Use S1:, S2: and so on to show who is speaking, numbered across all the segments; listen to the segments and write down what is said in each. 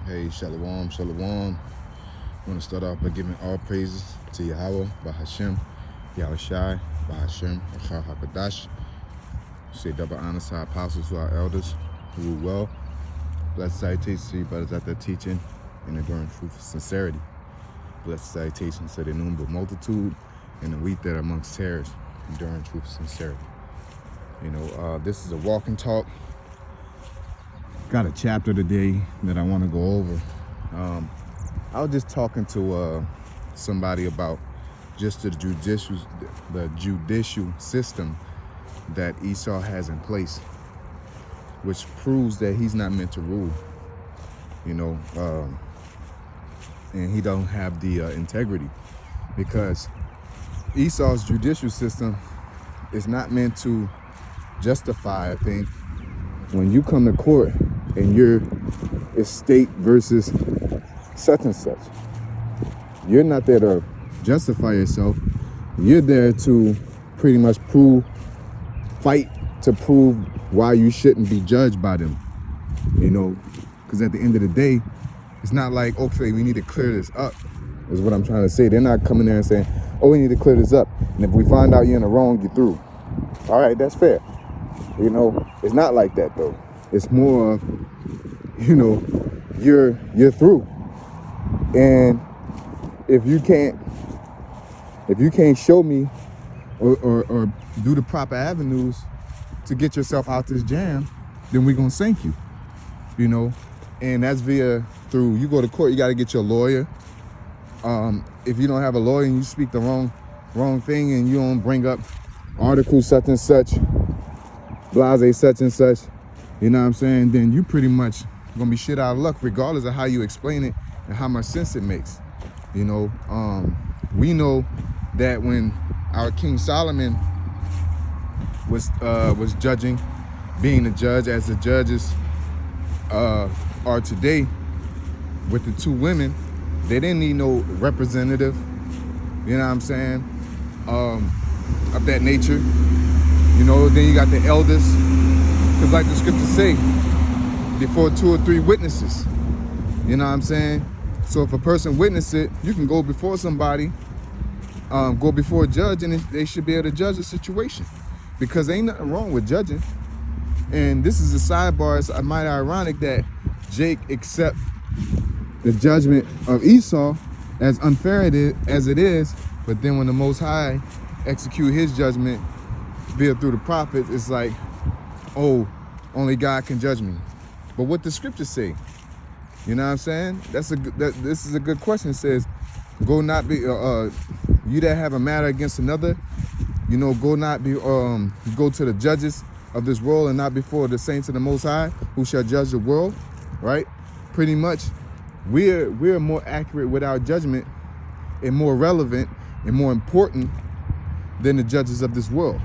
S1: Hey, Shalom, Shalom. I want to start off by giving all praises to Yahweh, Bahashem, Yahushai, Bahashem, Achar HaKadash. Say double honor to our apostles, to our elders who rule well. Blessed salutations to you brothers out there teaching and enduring truth and sincerity. Blessed salutations to the innumerable multitude and the wheat that are amongst tares, enduring truth and sincerity. This is a walk and talk. Got a chapter today that I want to go over. I was just talking to somebody about just the judicial system that Ishaw has in place, which proves that he's not meant to rule, and he don't have the integrity, because Ishaw's judicial system is not meant to justify a thing. When you come to court and your estate versus such and such, you're not there to justify yourself. You're there to pretty much fight to prove why you shouldn't be judged by them. Because at the end of the day, it's not like, okay, we need to clear this up, is what I'm trying to say. They're not coming there and saying, oh, we need to clear this up, and if we find out you're in the wrong, you're through. All right, that's fair. It's not like that though. It's more of, you're through. And if you can't show me or do the proper avenues to get yourself out this jam, then we're gonna sink you. And that's through you go to court, you gotta get your lawyer. If you don't have a lawyer and you speak the wrong thing and you don't bring up article such and such, blase such and such, you know what I'm saying, then you pretty much gonna be shit out of luck, regardless of how you explain it and how much sense it makes. We know that when our King Solomon was judging, being a judge, as the judges are today, with the two women, they didn't need no representative, you know what I'm saying, of that nature. Then you got the elders, because like the scriptures say, before 2 or 3 witnesses, you know what I'm saying? So if a person witness it, you can go before somebody, go before a judge, and they should be able to judge the situation, because ain't nothing wrong with judging. And this is a sidebar. It's mighty ironic that Jake accept the judgment of Esau, as unfair as it is, but then when the Most High execute his judgment via through the prophets, it's like, oh, only God can judge me. But what the scriptures say, you know what I'm saying? This is a good question. It says, go not be you that have a matter against another, go not be go to the judges of this world and not before the saints of the Most High, who shall judge the world. Right? Pretty much, we're more accurate with our judgment and more relevant and more important than the judges of this world.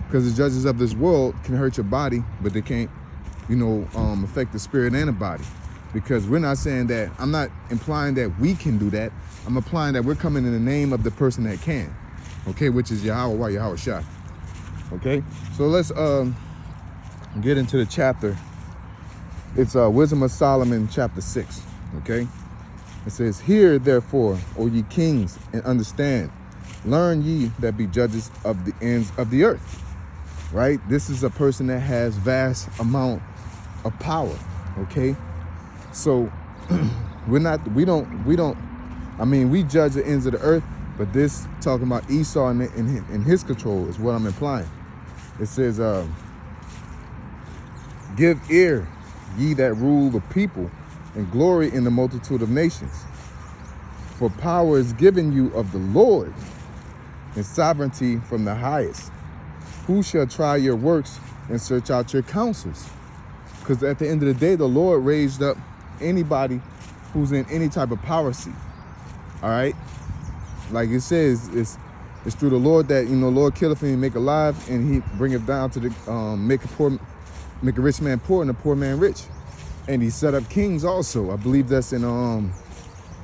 S1: Because the judges of this world can hurt your body, but they can't, affect the spirit and the body. Because we're not saying that, I'm not implying that we can do that. I'm implying that we're coming in the name of the person that can, okay, which is Yahweh, Yahushai. Okay, so let's get into the chapter. It's Wisdom of Solomon, chapter 6, okay? It says, hear therefore, O ye kings, and understand. Learn ye that be judges of the ends of the earth. Right? This is a person that has vast amount of power. Okay? So we judge the ends of the earth, but this talking about Esau and his control is what I'm implying. It says, give ear, ye that rule the people, and glory in the multitude of nations. For power is given you of the Lord, and sovereignty from the highest. Who shall try your works and search out your counsels? Because at the end of the day, the Lord raised up anybody who's in any type of power seat. All right? Like it says, it's through the Lord that, Lord killeth and he make alive, and he bringeth down to the make a rich man poor and a poor man rich. And he set up kings also. I believe that's in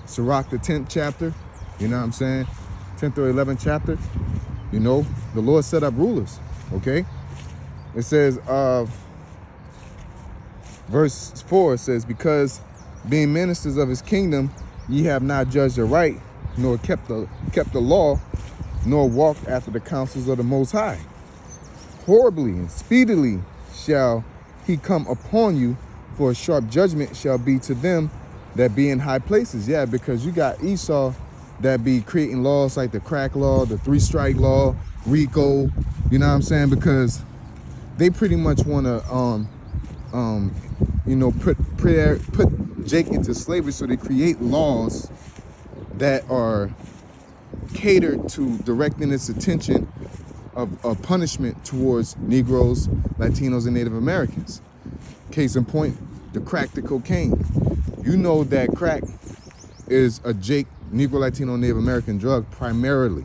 S1: Sirach, the 10th chapter. You know what I'm saying? 10th or 11th chapter. The Lord set up rulers. Okay? It says, verse 4 says, because being ministers of his kingdom, ye have not judged aright, nor kept the law, nor walked after the counsels of the Most High. Horribly and speedily shall he come upon you, for a sharp judgment shall be to them that be in high places. Yeah, because you got Esau that be creating laws like the crack law, the 3-strike law, RICO, you know what I'm saying? Because they pretty much want to, put Jake into slavery. So they create laws that are catered to directing its attention of punishment towards Negroes, Latinos, and Native Americans. Case in point, the crack to cocaine. You know that crack is a Jake, Negro, Latino, Native American drug primarily.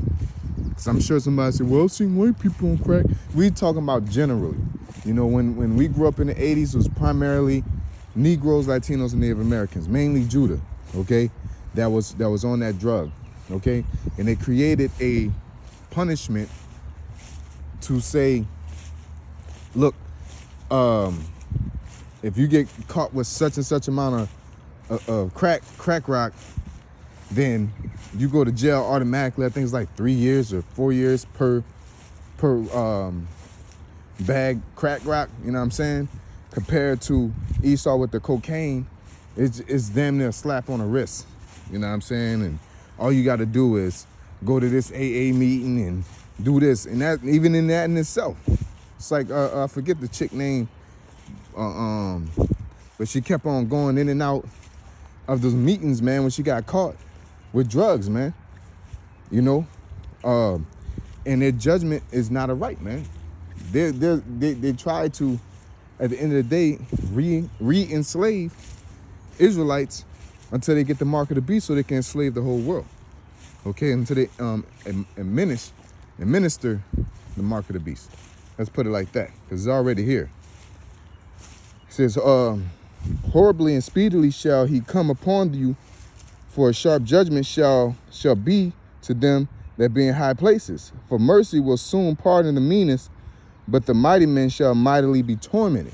S1: Because I'm sure somebody said, well, I've seen white people on crack. We talking about generally. You know, when we grew up in the 80s, it was primarily Negroes, Latinos, and Native Americans, mainly Judah, okay, that was on that drug, okay? And they created a punishment to say, look, if you get caught with such and such amount of crack rock, then you go to jail automatically. I think it's like 3 years or 4 years per bag crack rock, you know what I'm saying? Compared to Esau with the cocaine, it's damn near a slap on the wrist, you know what I'm saying? And all you got to do is go to this AA meeting and do this, and that, even in that in itself, it's like I forget the chick name, but she kept on going in and out of those meetings, man, when she got caught with drugs, man, you know, and their judgment is not aright, man. They try to, at the end of the day, re-enslave Israelites until they get the mark of the beast, so they can enslave the whole world. Okay, until they administer the mark of the beast. Let's put it like that, because it's already here. It says, horribly and speedily shall he come upon you, for a sharp judgment shall be to them that be in high places. For mercy will soon pardon the meanest, but the mighty men shall mightily be tormented.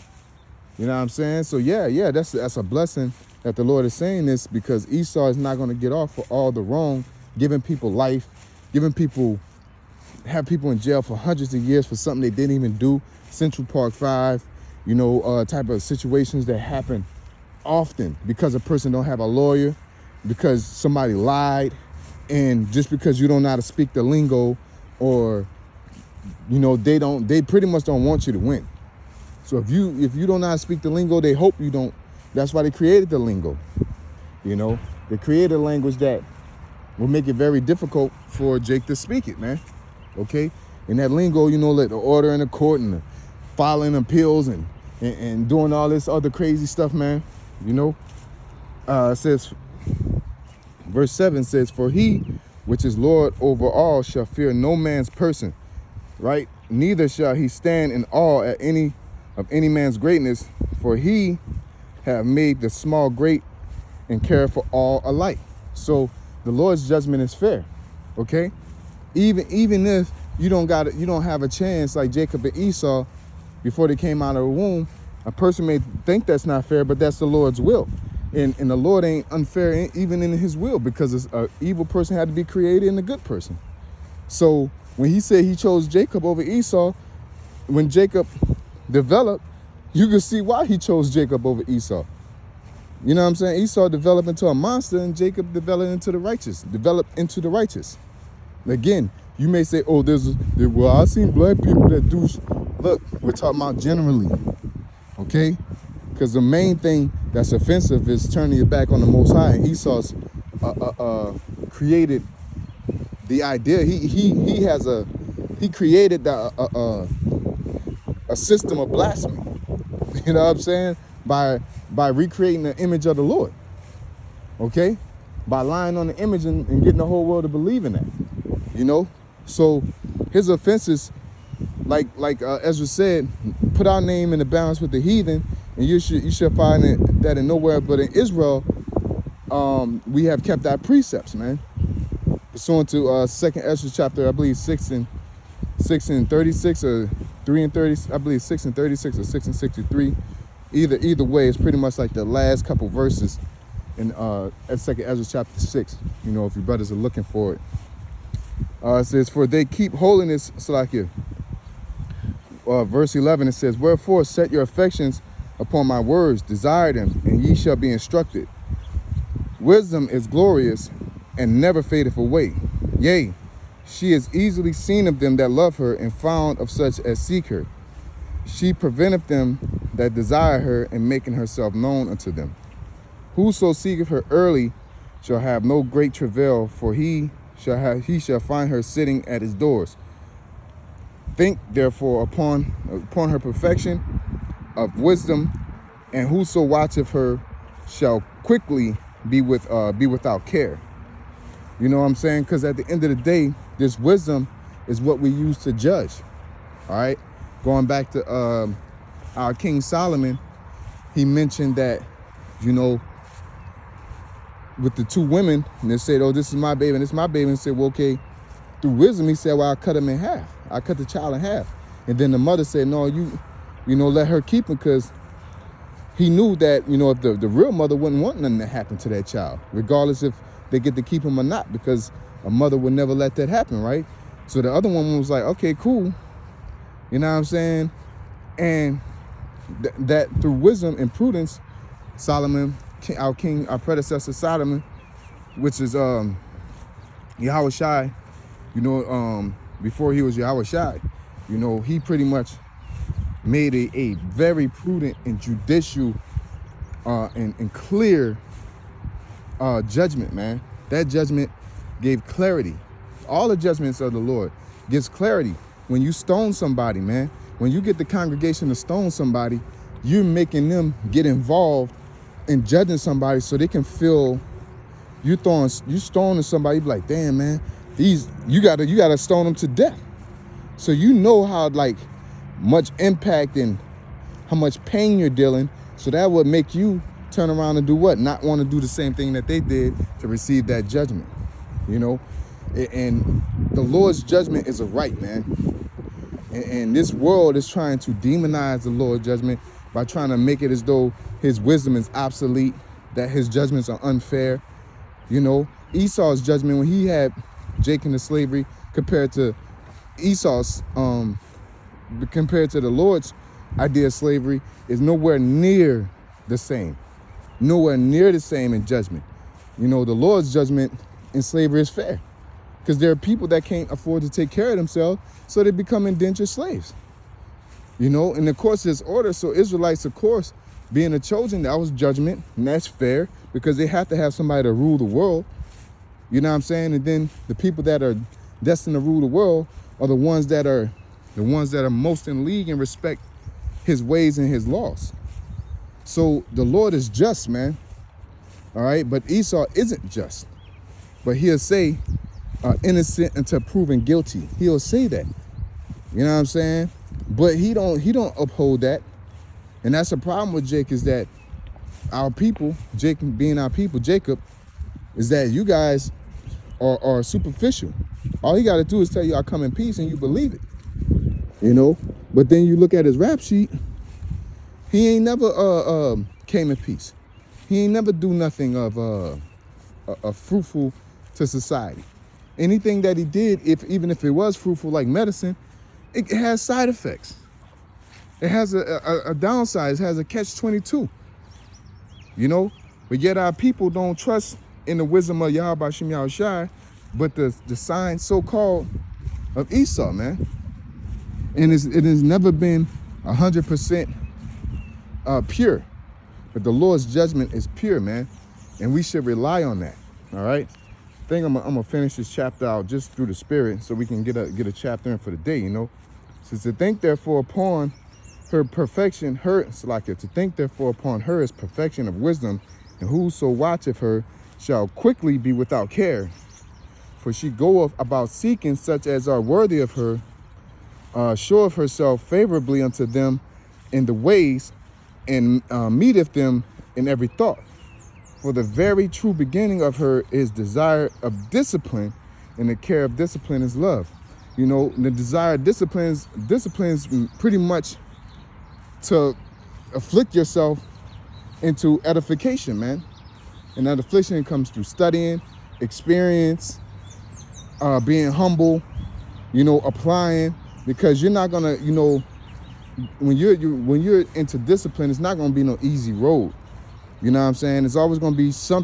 S1: You know what I'm saying? So yeah, that's a blessing that the Lord is saying this, because Esau is not going to get off for all the wrong, giving people life, have people in jail for hundreds of years for something they didn't even do. Central Park 5, you know, type of situations that happen often because a person don't have a lawyer, because somebody lied, and just because you don't know how to speak the lingo, or, you know, they pretty much don't want you to win. So if you don't know how to speak the lingo, they hope you don't. That's why they created the lingo. You know, they created a language that will make it very difficult for Jake to speak it, man. Okay? In that lingo, you know, like the order in the court and the filing appeals and doing all this other crazy stuff, man. You know? It says, verse 7 says, for he which is Lord over all shall fear no man's person, right? Neither shall he stand in awe at any man's greatness, for he have made the small great and care for all alike. So the Lord's judgment is fair, okay? Even if you don't have a chance like Jacob and Esau before they came out of the womb, a person may think that's not fair, but that's the Lord's will. And the Lord ain't unfair even in his will, because an evil person had to be created and a good person. So when he said he chose Jacob over Esau, when Jacob developed, you can see why he chose Jacob over Esau. You know what I'm saying? Esau developed into a monster, and Jacob developed into the righteous. Again, you may say, oh, well, I've seen black people that do. Look, we're talking about generally, okay? Because the main thing that's offensive is turning your back on the Most High. And Esau's created the idea. He created a system of blasphemy. You know what I'm saying? By recreating the image of the Lord. Okay? By lying on the image and getting the whole world to believe in that. You know? So his offenses, like Ezra said, put our name in the balance with the heathen, and you should find that in nowhere but in Israel, we have kept our precepts, man. Pursuant to 2nd Ezra chapter, I believe 6 and 36, or 3 and 30, I believe 6 and 36 or 6 and 63. Either way, it's pretty much like the last couple verses in Second Ezra chapter 6. You know, if your brothers are looking for it. It says, for they keep holiness, Salakia. Verse 11, it says, wherefore set your affections upon my words, desire them, and ye shall be instructed. Wisdom is glorious and never fadeth away. Yea, she is easily seen of them that love her, and found of such as seek her. She preventeth them that desire her, and making herself known unto them. Whoso seeketh her early shall have no great travail, for he shall find her sitting at his doors. Think therefore upon her perfection of wisdom, and whoso watcheth her shall quickly be without care. You know what I'm saying? Because at the end of the day, this wisdom is what we use to judge. All right. Going back to our King Solomon, he mentioned that, you know, with the two women, and they said, oh, this is my baby and this is my baby. And said, well, okay, through wisdom, he said, well, I cut him in half. I cut the child in half. And then the mother said, no, you know, let her keep him, because he knew that, you know, if the real mother wouldn't want nothing to happen to that child, regardless if they get to keep him or not, because a mother would never let that happen, right? So the other woman was like, okay, cool. You know what I'm saying? And that through wisdom and prudence, Solomon, our predecessor Solomon, which is Yahweh Shai, you know, before he was Yahweh Shai, you know, he pretty much made a very prudent and judicial and clear judgment, man. That judgment gave clarity. All the judgments of the Lord gives clarity. When you stone somebody, man, when you get the congregation to stone somebody, you're making them get involved in judging somebody, so they can feel you stoning somebody. You be like, damn, man, you gotta stone them to death. So you know how like much impact and how much pain you're dealing. So that would make you turn around and do what? Not want to do the same thing that they did to receive that judgment, you know? And the Lord's judgment is a right, man. And this world is trying to demonize the Lord's judgment by trying to make it as though his wisdom is obsolete, that his judgments are unfair. You know, Esau's judgment when he had Jacob into slavery compared to Esau's, compared to the Lord's idea of slavery is nowhere near the same. Nowhere near the same in judgment. You know, the Lord's judgment in slavery is fair, because there are people that can't afford to take care of themselves, so they become indentured slaves. You know, and of course there's order. So Israelites, of course, being a chosen, that was judgment, and that's fair, because they have to have somebody to rule the world. You know what I'm saying? And then the people that are destined to rule the world are the ones that are most in league and respect his ways and his laws. So the Lord is just, man. All right, but Esau isn't just. But he'll say innocent until proven guilty. He'll say that. You know what I'm saying? But he don't uphold that. And that's the problem with Jacob, is that our people, Jacob being our people, Jacob, is that you guys are superficial. All he got to do is tell you, I come in peace, and you believe it. You know? But then you look at his rap sheet, he ain't never came in peace. He ain't never do nothing of fruitful to society. Anything that he did, even if it was fruitful like medicine, it has side effects. It has a downside. It has a catch-22. You know? But yet our people don't trust in the wisdom of Yahweh Hashem Yahweh Shai, but the sign so-called of Esau, man. And it has never been 100% pure. But the Lord's judgment is pure, man. And we should rely on that. All right? I think I'm gonna finish this chapter out just through the Spirit, so we can get a chapter in for the day, you know? So to think therefore upon her perfection, to think therefore upon her is perfection of wisdom, and whoso watcheth her shall quickly be without care. For she goeth about seeking such as are worthy of her, showeth herself favorably unto them in the ways, and meeteth them in every thought. For the very true beginning of her is desire of discipline, and the care of discipline is love. You know, the desire of disciplines pretty much to afflict yourself into edification, man. And that affliction comes through studying, experience, being humble, applying, because you're not gonna, when you're into discipline, it's not gonna be no easy road. You know what I'm saying? It's always gonna be some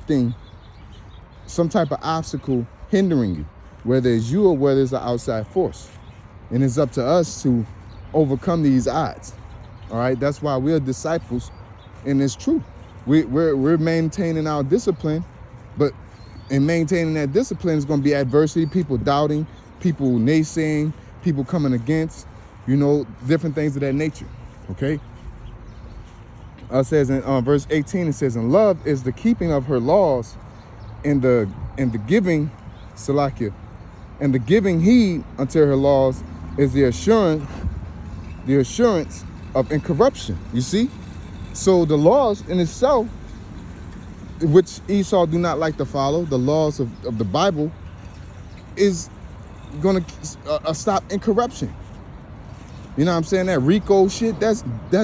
S1: type of obstacle hindering you, whether it's you or whether it's an outside force. And it's up to us to overcome these odds. All right, that's why we're disciples, and it's true. We're maintaining our discipline, but in maintaining that discipline is going to be adversity, people doubting, people naysaying, people coming against, different things of that nature. Okay. It says in verse 18, it says, "And love is the keeping of her laws, and the giving, Salakia, and the giving heed unto her laws is the assurance of incorruption." You see? So the laws in itself, which Esau do not like to follow, the laws of the Bible, is going to stop incorruption. You know what I'm saying? That Rico shit, that's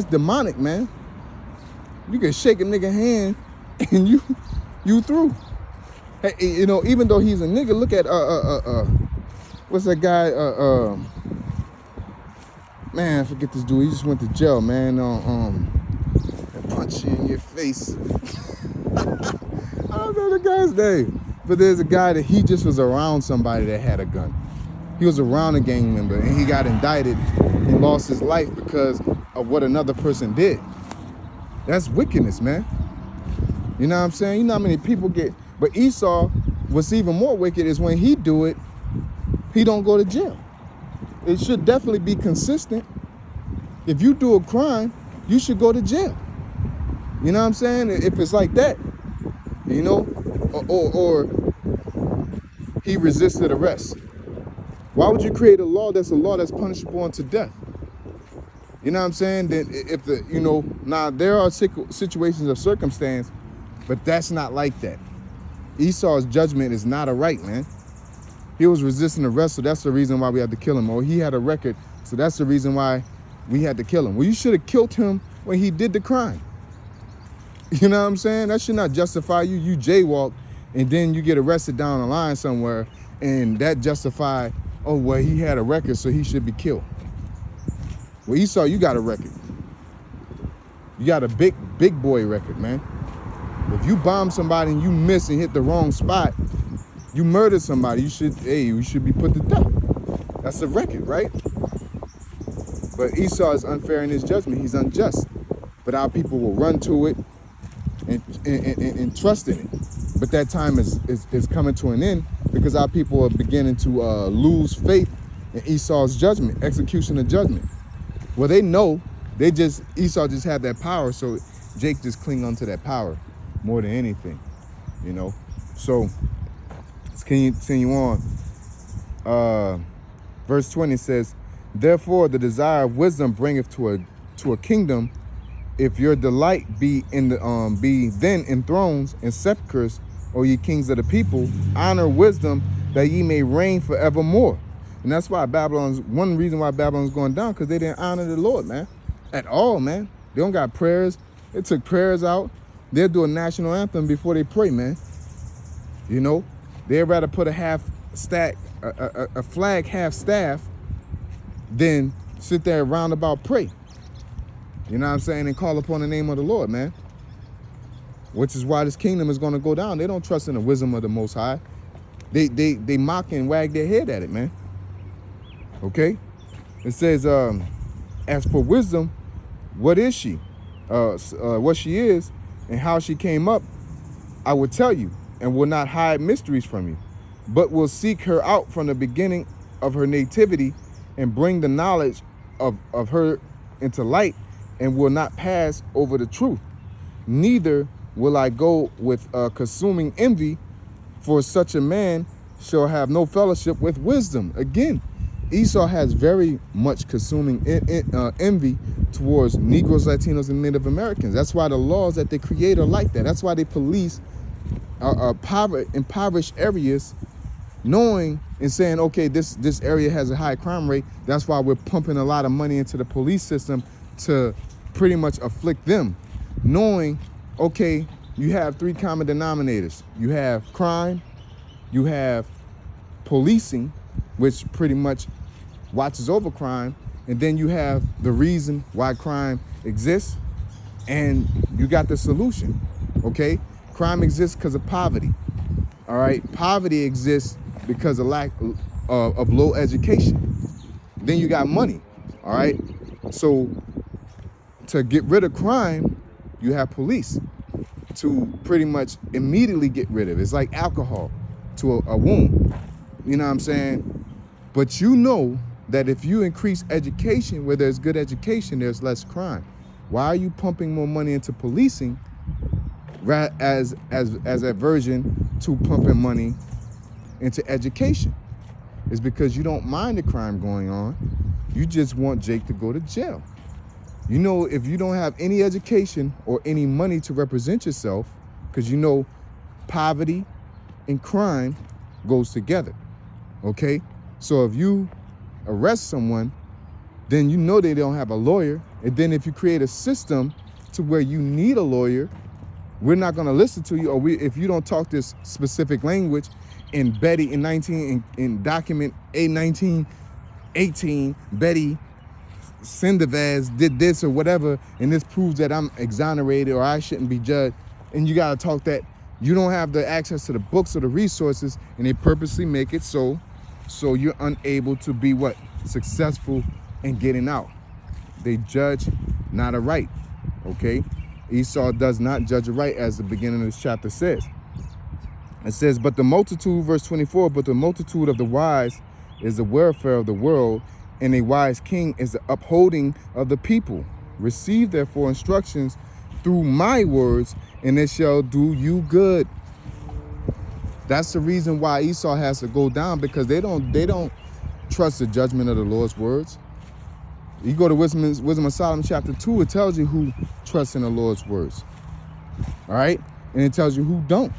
S1: demonic, man. You can shake a nigga hand and you through. Hey, even though he's a nigga, look at what's that guy? Man, I forget this dude. He just went to jail, man. Punch you in your face. I don't know the guy's name, but there's a guy that he just was around somebody that had a gun. He was around a gang member, and he got indicted and lost his life because of what another person did. That's wickedness, man. You know what I'm saying? You know how many people get... But Esau, what's even more wicked is when he do it, he don't go to jail. It should definitely be consistent. If you do a crime, you should go to jail. You know what I'm saying? If it's like that, or he resisted arrest. Why would you create a law that's punishable unto death? You know what I'm saying? Then if now there are situations of circumstance, but that's not like that. Esau's judgment is not aright, man. He was resisting arrest, so that's the reason why we had to kill him. Or he had a record, so that's the reason why we had to kill him. Well, you should have killed him when he did the crime. You know what I'm saying? That should not justify you. You jaywalk, and then you get arrested down the line somewhere, and that justify, oh, well, he had a record, so he should be killed. Well, Esau, you got a record. You got a big boy record, man. If you bomb somebody and you miss and hit the wrong spot, you murdered somebody, you should be put to death. That's a record, right? But Esau is unfair in his judgment. He's unjust. But our people will run to it and trust in it. But that time is coming to an end because our people are beginning to lose faith in Esau's judgment, execution of judgment. Well, they know. Esau just had that power, so Jake just cling onto that power more than anything, So let's continue on. Verse 20 says, "Therefore the desire of wisdom bringeth to a kingdom. If your delight be then in thrones and sepulchres, O ye kings of the people, honor wisdom that ye may reign forevermore." And that's why one reason why Babylon's going down, because they didn't honor the Lord, man, at all, man. They don't got prayers. They took prayers out. They'll do a national anthem before they pray, man. They'd rather put a flag half staff than sit there and roundabout pray. You know what I'm saying? And call upon the name of the Lord, man. Which is why this kingdom is going to go down. They don't trust in the wisdom of the Most High. They mock and wag their head at it, man. Okay? It says, as for wisdom, what is she? What she is and how she came up, I will tell you, and will not hide mysteries from you, but will seek her out from the beginning of her nativity and bring the knowledge of her into light, and will not pass over the truth. Neither will I go with consuming envy, for such a man shall have no fellowship with wisdom. Again, Esau has very much consuming envy towards Negroes, Latinos, and Native Americans. That's why the laws that they create are like that. That's why they police impoverished areas, knowing and saying, okay, this area has a high crime rate. That's why we're pumping a lot of money into the police system to pretty much afflict them, knowing, okay, you have three common denominators. You have crime, you have policing, which pretty much watches over crime, and then you have the reason why crime exists, and you got the solution, okay? Crime exists because of poverty, all right? Poverty exists because of lack of low education. Then you got money, all right? So to get rid of crime, you have police to pretty much immediately get rid of it. It's like alcohol to a wound, you know what I'm saying? But you know that if you increase education, where there's good education, there's less crime. Why are you pumping more money into policing as aversion to pumping money into education? It's because you don't mind the crime going on. You just want Jake to go to jail. You know, if you don't have any education or any money to represent yourself, because you know poverty and crime goes together, okay? So if you arrest someone, then you know they don't have a lawyer. And then if you create a system to where you need a lawyer, we're not gonna listen to you, or if you don't talk this specific language, in Betty in document A1918, Betty Sendevaz did this or whatever, and this proves that I'm exonerated or I shouldn't be judged, and you gotta talk that you don't have the access to the books or the resources, and they purposely make it so you're unable to be what? Successful in getting out. They judge not aright, okay? Esau does not judge aright, as the beginning of this chapter says. It says, but the multitude, verse 24, but the multitude of the wise is the welfare of the world, and a wise king is the upholding of the people. Receive therefore instructions through my words, and it shall do you good. That's the reason why Esau has to go down, because they don't trust the judgment of the Lord's words. You go to Wisdom of Solomon chapter 2, it tells you who trusts in the Lord's words. All right? And it tells you who don't.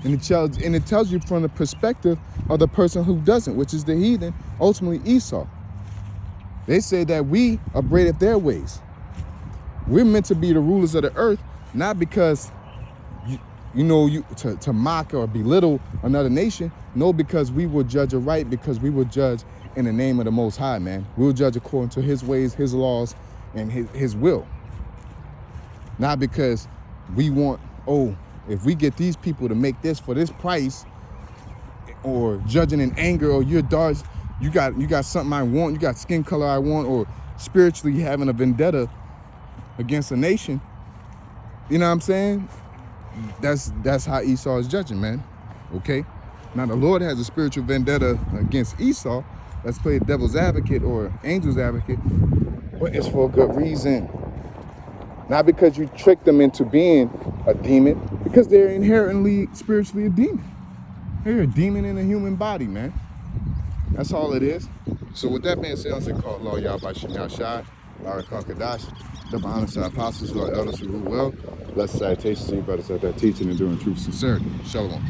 S1: And it tells you from the perspective of the person who doesn't, which is the heathen, ultimately Esau. They say that we upbraided their ways. We're meant to be the rulers of the earth, not because to mock or belittle another nation. No, because we will judge aright, because we will judge in the name of the Most High, man. We'll judge according to his ways, his laws, and his will. Not because we want, if we get these people to make this for this price, or judging in anger, or you're dark, you got something I want, you got skin color I want, or spiritually having a vendetta against a nation. You know what I'm saying? That's how Esau is judging, man. Okay? Now the Lord has a spiritual vendetta against Esau. Let's play devil's advocate or angel's advocate. But it's for a good reason. Not because you tricked them into being a demon, because they're inherently spiritually a demon. They're a demon in a human body, man. That's all it is. So with that being said, I'm saying call law y'all by Shem Shai, Lara Kakadash, double honor to our apostles, who are elders who rule well. Blessed salutations to you brothers out there teaching and doing truth sincerity. Shalom.